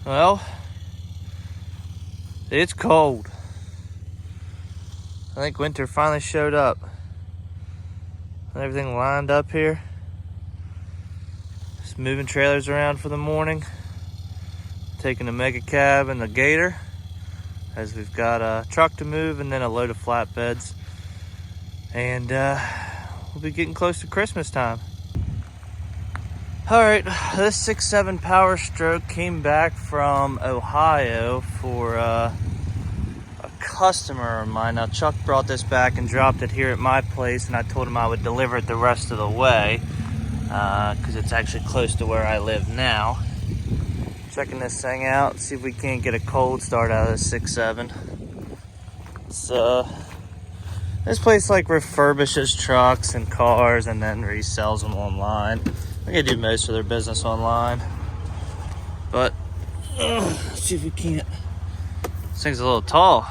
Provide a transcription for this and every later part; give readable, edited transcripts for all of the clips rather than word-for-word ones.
Well, it's cold. I think winter finally showed up. Everything lined up here. Just moving trailers around for the morning. Taking the mega cab and the gator, as we've got a truck to move and then a load of flatbeds. And we'll be getting close to Christmas time. All right, this 6.7 Power Stroke came back from Ohio for a customer of mine. Now Chuck brought this back and dropped it here at my place, and I told him I would deliver it the rest of the way because it's actually close to where I live now. Checking this thing out, see if we can't get a cold start out of this 6.7. It's this place like refurbishes trucks and cars and then resells them online. I think they do most of their business online. But let's see if we can't. This thing's a little tall.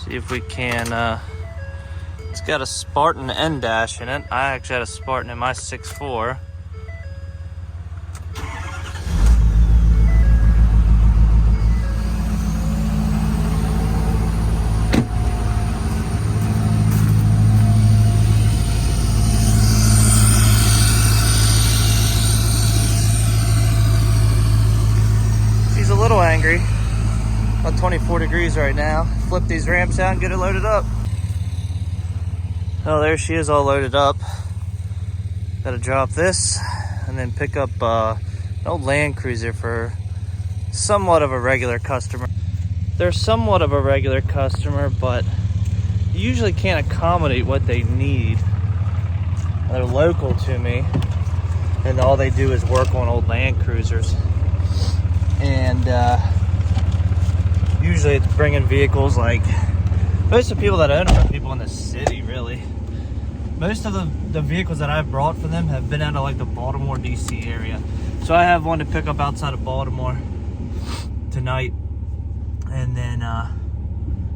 See if we can. It's got a Spartan N dash in it. I actually had a Spartan in my 6.4. She's a little angry. About 24 degrees right now. Flip these ramps out and get it loaded up. Oh, there she is all loaded up. Gotta drop this and then pick up an old Land Cruiser for somewhat of a regular customer. They're somewhat of a regular customer, but you usually can't accommodate what they need. They're local to me, and all they do is work on old Land Cruisers. And usually it's bringing vehicles like, most of the people that own them are people in the city, really. Most of the vehicles that I've brought for them have been out of like the Baltimore, DC area. So I have one to pick up outside of Baltimore tonight. And then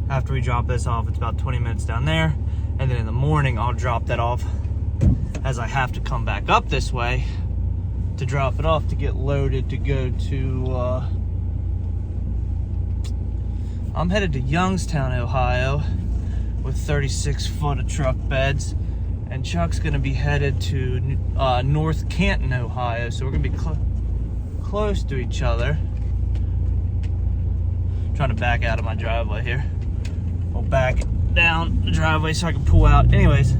after we drop this off, it's about 20 minutes down there. And then in the morning, I'll drop that off, as I have to come back up this way to drop it off to get loaded to go to, I'm headed to Youngstown, Ohio with 36 foot of truck beds, and Chuck's gonna be headed to North Canton, Ohio, so we're gonna be close to each other. I'm trying to back out of my driveway here. We'll back down the driveway so I can pull out. Anyways,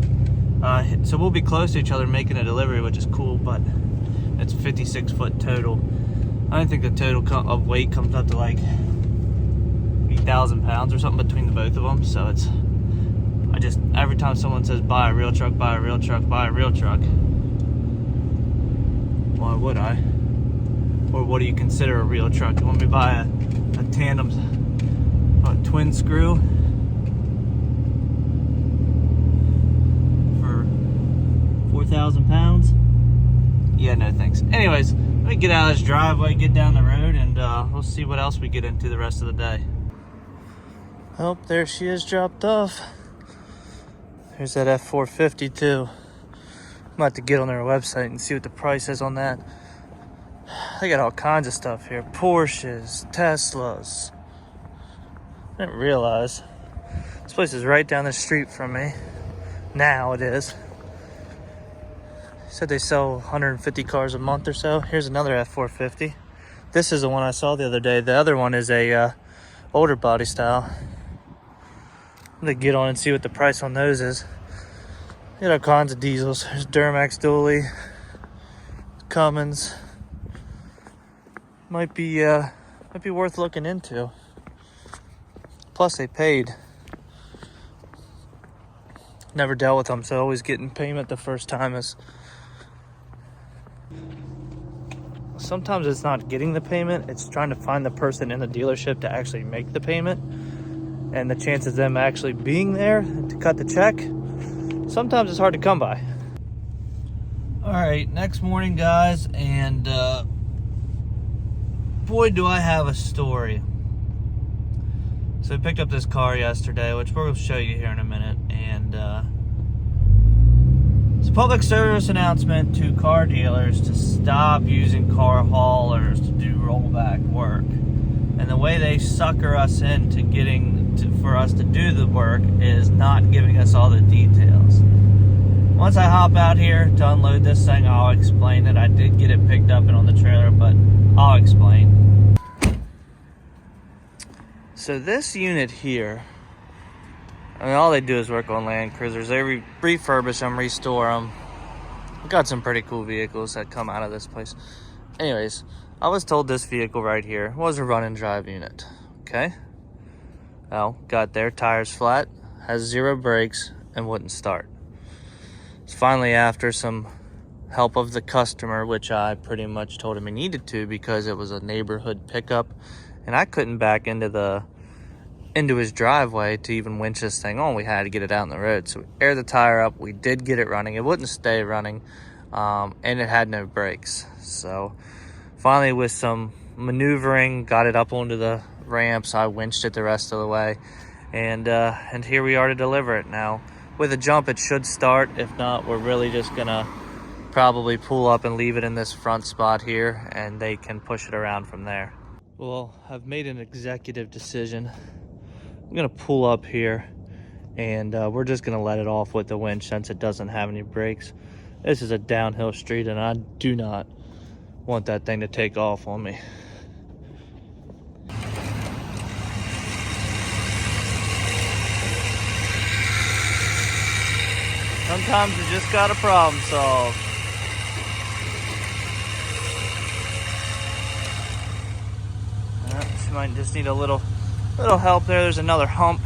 so we'll be close to each other making a delivery, which is cool, but it's 56 foot total. I don't think the total of weight comes up to like 8,000 pounds or something between the both of them. So it's, every time someone says buy a real truck, buy a real truck, buy a real truck, why would I? Or what do you consider a real truck? You want me to buy a tandem, a twin screw for 4,000 pounds? Yeah, no thanks. Anyways, let me get out of this driveway, get down the road, and we'll see what else we get into the rest of the day. Oh, there she is dropped off. There's that F450 too. I'm about to get on their website and see what the price is on that. They got all kinds of stuff here. Porsches, Teslas. I didn't realize. This place is right down the street from me. Now it is. Said they sell 150 cars a month or so. Here's another F450. This is the one I saw the other day. The other one is a older body style. I'm gonna get on and see what the price on those is. They got all kinds of diesels. There's Duramax dually, Cummins. Might be worth looking into. Plus they paid. Never dealt with them, so always getting payment the first time is. Sometimes it's not getting the payment, it's trying to find the person in the dealership to actually make the payment. And the chances of them actually being there to cut the check, sometimes it's hard to come by. All right, next morning, guys, and boy, do I have a story. So I picked up this car yesterday, which we'll show you here in a minute, and it's public service announcement to car dealers to stop using car haulers to do rollback work. And the way they sucker us into for us to do the work is not giving us all the details. Once I hop out here to unload this thing, I'll explain it. I did get it picked up and on the trailer, but I'll explain. So this unit here, I mean, all they do is work on Land Cruisers. They refurbish them, restore them. We've got some pretty cool vehicles that come out of this place. Anyways, I was told this vehicle right here was a run and drive unit, okay? Well, got there, tires flat, has 0 brakes, and wouldn't start. It's finally after some help of the customer, which I pretty much told him he needed to because it was a neighborhood pickup, and I couldn't back into his driveway to even winch this thing on. We had to get it out on the road. So we aired the tire up. We did get it running. It wouldn't stay running, and it had no brakes. So finally, with some maneuvering, got it up onto the ramps. I winched it the rest of the way, and here we are to deliver it now. With a jump, it should start. If not, we're really just gonna probably pull up and leave it in this front spot here, and they can push it around from there. Well, I've made an executive decision. I'm gonna pull up here, and we're just gonna let it off with the winch since it doesn't have any brakes. This is a downhill street, and I do not want that thing to take off on me. Sometimes you just got a problem solve. She might just need a little help there. There's another hump.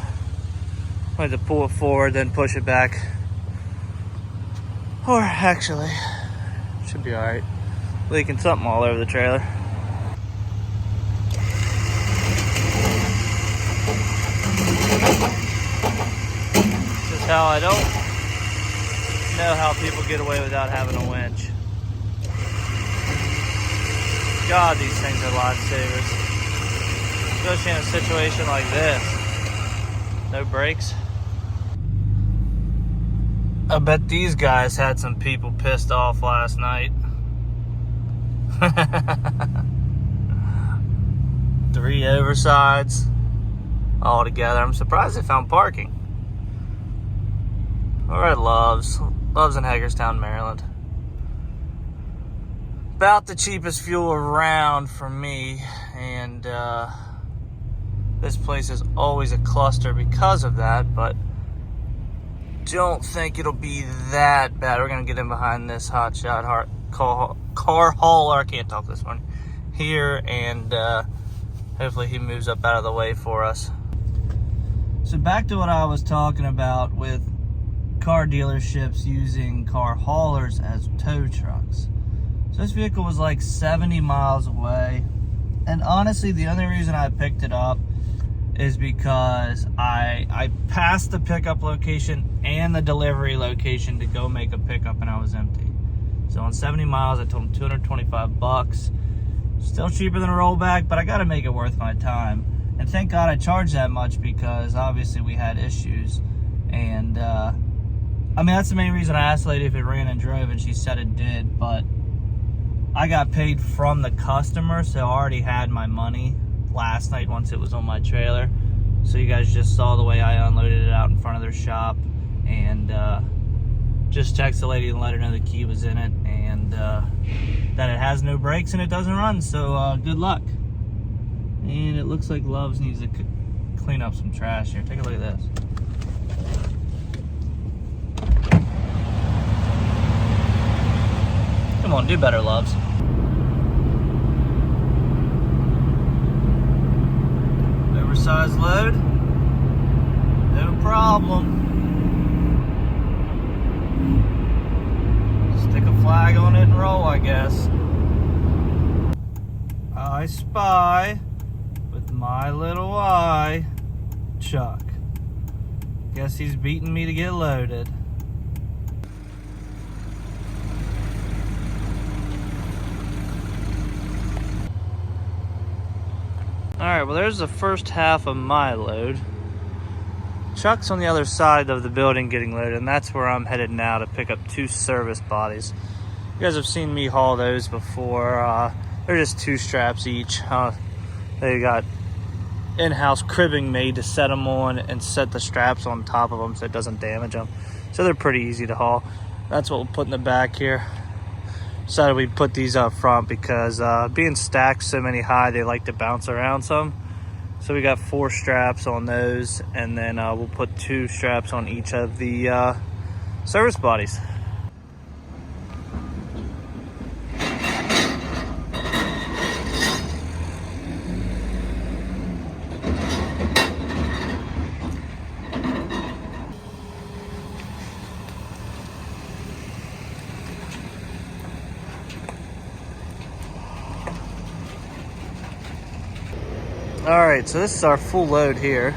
I have to pull it forward, then push it back. Or actually, should be all right. Leaking something all over the trailer. This is how I don't know how people get away without having a winch. God, these things are lifesavers. Especially in a situation like this. No brakes. I bet these guys had some people pissed off last night. 3 oversides all together. I'm surprised they found parking. All right, Love's in Hagerstown, Maryland. About the cheapest fuel around for me, and this place is always a cluster because of that, but don't think it'll be that bad. We're gonna get in behind this hotshot car hauler, I can't talk this one, here, and hopefully he moves up out of the way for us. So back to what I was talking about with car dealerships using car haulers as tow trucks. So this vehicle was like 70 miles away, and honestly the only reason I picked it up is because I passed the pickup location and the delivery location to go make a pickup, and I was empty. So on 70 miles, I told him 225 bucks. Still cheaper than a rollback, but I gotta make it worth my time. And thank God I charged that much because obviously we had issues. And I mean, that's the main reason I asked the lady if it ran and drove, and she said it did, but I got paid from the customer, so I already had my money last night once it was on my trailer. So you guys just saw the way I unloaded it out in front of their shop, and just text the lady and let her know the key was in it, and that it has no brakes and it doesn't run. So good luck. And it looks like Loves needs to clean up some trash here. Take a look at this. Come on, do better, Loves. Oversized load, no problem. Stick a flag on it and roll, I guess. I spy with my little eye Chuck. Guess he's beating me to get loaded. Alright, well there's the first half of my load. truck's on the other side of the building getting loaded, and that's where I'm headed now to pick up 2 service bodies. You guys have seen me haul those before. They're just 2 straps each. They got in-house cribbing made to set them on and set the straps on top of them so it doesn't damage them. So they're pretty easy to haul. That's what we'll put in the back here. Decided we'd put these up front because being stacked so many high, they like to bounce around some. So we got 4 straps on those, and then we'll put 2 straps on each of the service bodies. Alright, so this is our full load here.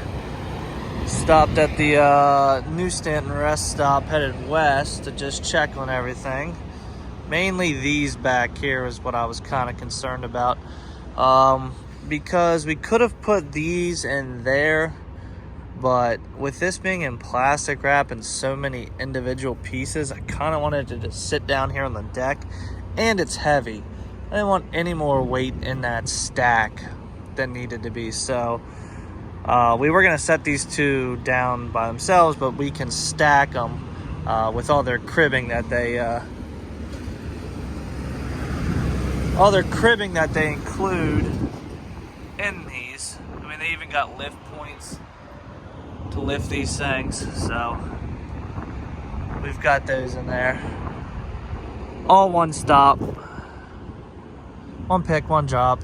Stopped at the New Stanton rest stop, headed west to just check on everything. Mainly these back here is what I was kind of concerned about. Because we could have put these in there, but with this being in plastic wrap and so many individual pieces, I kind of wanted to just sit down here on the deck, and it's heavy. I didn't want any more weight in that stack than needed to be. So we were going to set these 2 down by themselves, but we can stack them with all their cribbing that they include in these. I mean, they even got lift points to lift these things, so we've got those in there. All one stop, one pick, one drop.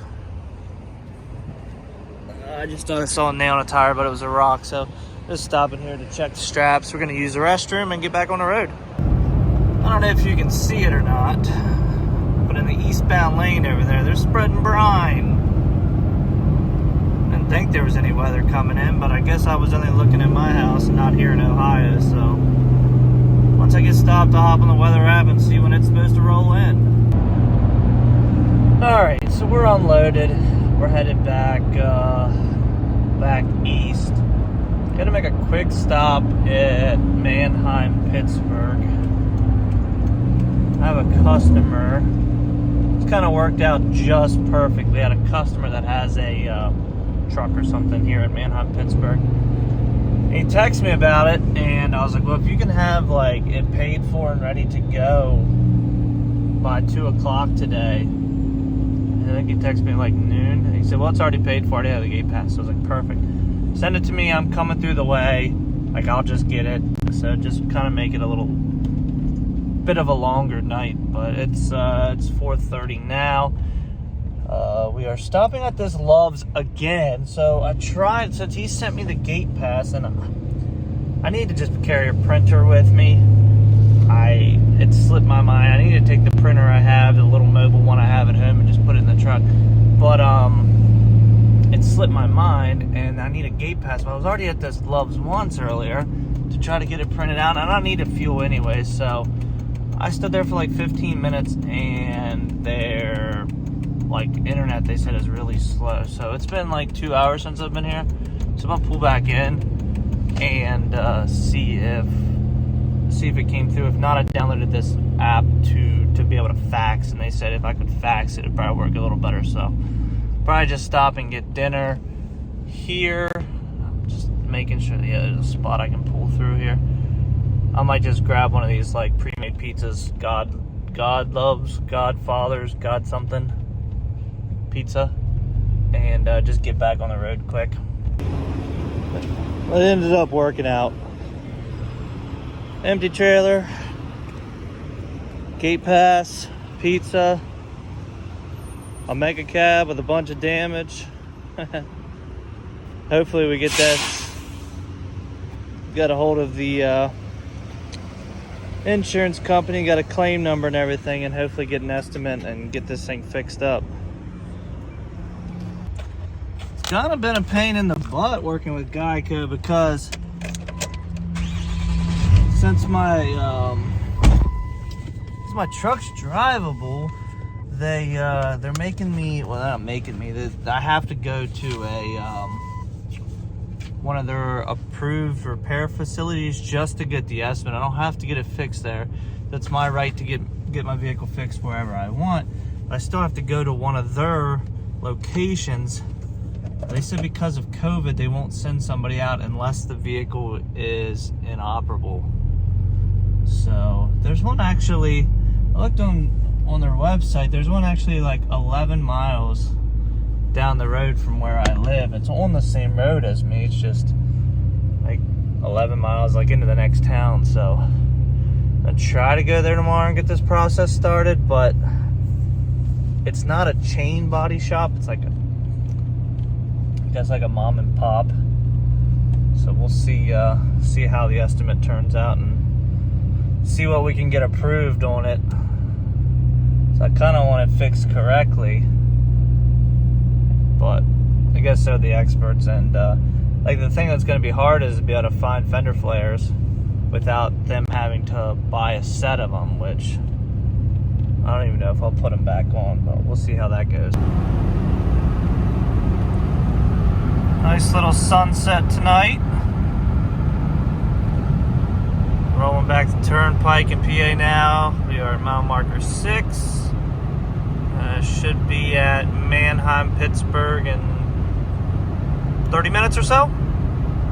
I just thought I saw a nail on a tire, but it was a rock, so just stopping here to check the straps. We're going to use the restroom and get back on the road. I don't know if you can see it or not, but in the eastbound lane over there, they're spreading brine. Didn't think there was any weather coming in, but I guess I was only looking at my house and not here in Ohio, so once I get stopped, I'll hop on the weather app and see when it's supposed to roll in. Alright, so we're unloaded. We're headed back east. Gonna make a quick stop at Manheim, Pittsburgh. I have a customer. It's kind of worked out just perfect. We had a customer that has a truck or something here at Manheim, Pittsburgh. He texted me about it, and I was like, well, if you can have like it paid for and ready to go by 2 o'clock today. I think he texted me like noon. And he said, well, it's already paid for. I already have the gate pass. So I was like, perfect. Send it to me. I'm coming through the way. Like, I'll just get it. So just kind of make it a little bit of a longer night. But it's 4:30 now. We are stopping at this Love's again. So I tried, since he sent me the gate pass, and I need to just carry a printer with me. It slipped my mind. I need to take the printer I have, the little mobile one I have at home, and just put it in the truck. But it slipped my mind, and I need a gate pass. But I was already at this Love's once earlier to try to get it printed out, and I needed fuel anyway. So I stood there for like 15 minutes, and their like internet, they said, is really slow. So it's been like 2 hours since I've been here. So I'm gonna pull back in and see if it came through. If not, I downloaded this app to be able to fax, and they said if I could fax it, it'd probably work a little better. So probably just stop and get dinner here. Just making sure there's a spot I can pull through here. I might just grab one of these like pre-made pizzas, God loves, Godfather's, God something pizza, and just get back on the road quick. It ended up working out. Empty trailer, gate pass, pizza, a mega cab with a bunch of damage. Hopefully we get that. Got a hold of the insurance company, got a claim number and everything, and hopefully get an estimate and get this thing fixed up. It's kind of been a pain in the butt working with Geico, because since my truck's drivable, they're making me, well, they're not making me, I have to go to a one of their approved repair facilities just to get the estimate. I don't have to get it fixed there. That's my right to get my vehicle fixed wherever I want. But I still have to go to one of their locations. They said because of COVID, they won't send somebody out unless the vehicle is inoperable. So there's one actually, I looked on their website, there's one actually like 11 miles down the road from where I live. It's on the same road as me. It's just like 11 miles like into the next town. So I'm gonna try to go there tomorrow and get this process started, but it's not a chain body shop. It's like like a mom and pop. So we'll see how the estimate turns out and see what we can get approved on it. So I kind of want it fixed correctly, but I guess so the experts. And like the thing that's going to be hard is to be able to find fender flares without them having to buy a set of them, which I don't even know if I'll put them back on, but we'll see how that goes. Nice little sunset tonight. Rolling back the turnpike in PA now. We are at mile marker 6. Should be at Manheim Pittsburgh in 30 minutes or so.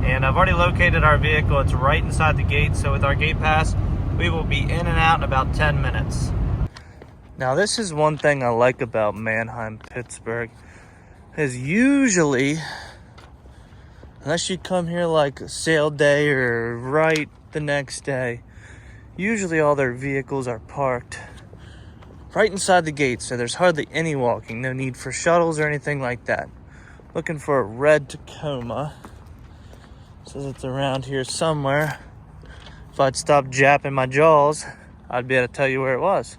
And I've already located our vehicle. It's right inside the gate. So with our gate pass, we will be in and out in about 10 minutes. Now this is one thing I like about Manheim Pittsburgh, is usually, unless you come here like a sale day or right the next day, usually all their vehicles are parked right inside the gate, so there's hardly any walking, no need for shuttles or anything like that. Looking for a red Tacoma. Says it's around here somewhere. If I'd stop japping my jaws, I'd be able to tell you where it was.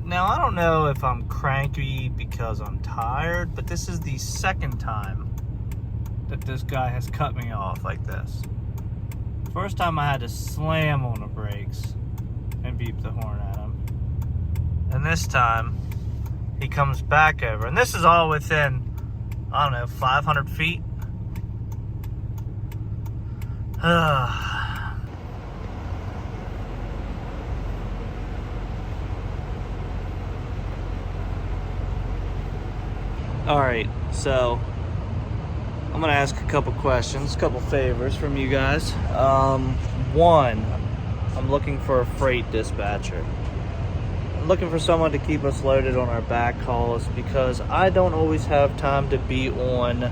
Now, I don't know if I'm cranky because I'm tired, but this is the second time that this guy has cut me off like this. First time I had to slam on the brakes and beep the horn at him. And this time, he comes back over. And this is all within, I don't know, 500 feet. Alright, so I'm gonna ask a couple questions, a couple favors from you guys. One, I'm looking for a freight dispatcher. I'm looking for someone to keep us loaded on our back hauls because I don't always have time to be on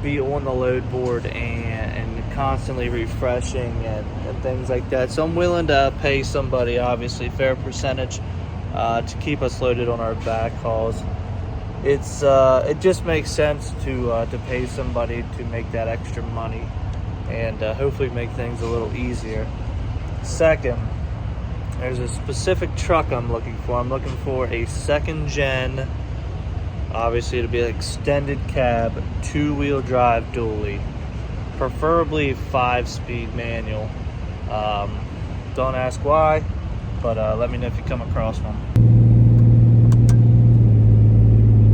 the load board and constantly refreshing and things like that. So I'm willing to pay somebody, obviously fair percentage, to keep us loaded on our back hauls. It just makes sense to pay somebody to make that extra money and hopefully make things a little easier. Second, there's a specific truck I'm looking for. I'm looking for a second gen, obviously it'll be an extended cab, 2-wheel drive dually, preferably 5-speed manual. Don't ask why, but let me know if you come across one.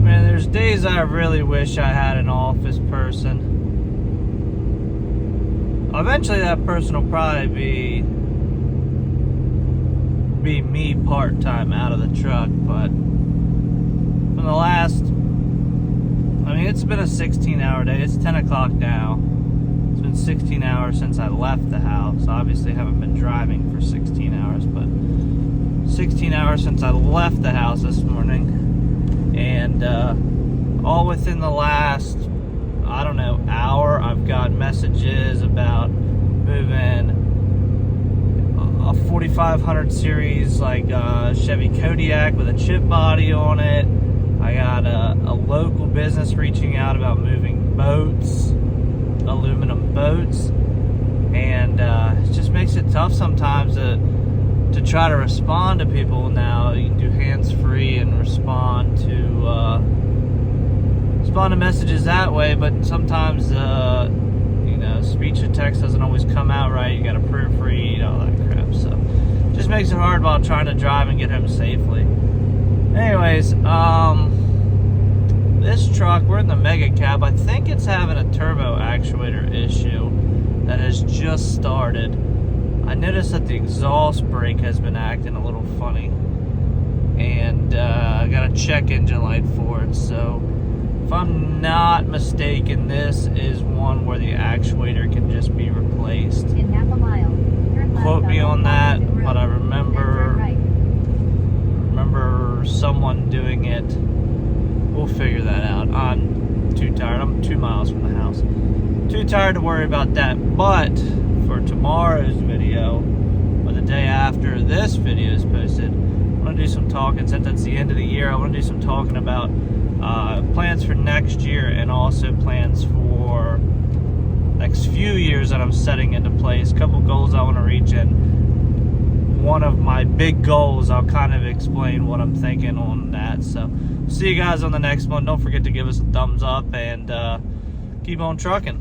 Man, there's days I really wish I had an office person. Eventually that person will probably be me part-time out of the truck, but from the last, I mean, it's been a 16-hour day. It's 10 o'clock now. It's been 16 hours since I left the house. Obviously haven't been driving for 16 hours, but 16 hours since I left the house this morning. And all within the last, I don't know, hour, I've got messages about moving a 4500 series like Chevy Kodiak with a chip body on it. I got a local business reaching out about moving boats, aluminum boats, and it just makes it tough sometimes to try to respond to people now. You can do hands-free and respond to messages that way, but sometimes speech to text doesn't always come out right. You gotta proofread, all that crap. So just makes it hard while trying to drive and get home safely. Anyways, This truck, we're in the mega cab. I think it's having a turbo actuator issue that has just started. I noticed that the exhaust brake has been acting a little funny, and I got a check engine light for it. So if I'm not mistaken, this is one where the actuator can just be replaced. In half a mile, turn left Quote me on that, Washington but I Road, remember then turn right. someone doing it. We'll figure that out. I'm too tired. I'm 2 miles from the house. Too tired to worry about that. But for tomorrow's video, or the day after this video is posted, I want to do some talking. Since that's the end of the year, I want to do some talking about plans for next year, and also plans for next few years that I'm setting into place. A couple goals I want to reach, and one of my big goals, I'll kind of explain what I'm thinking on that. So see you guys on the next one. Don't forget to give us a thumbs up, and keep on trucking.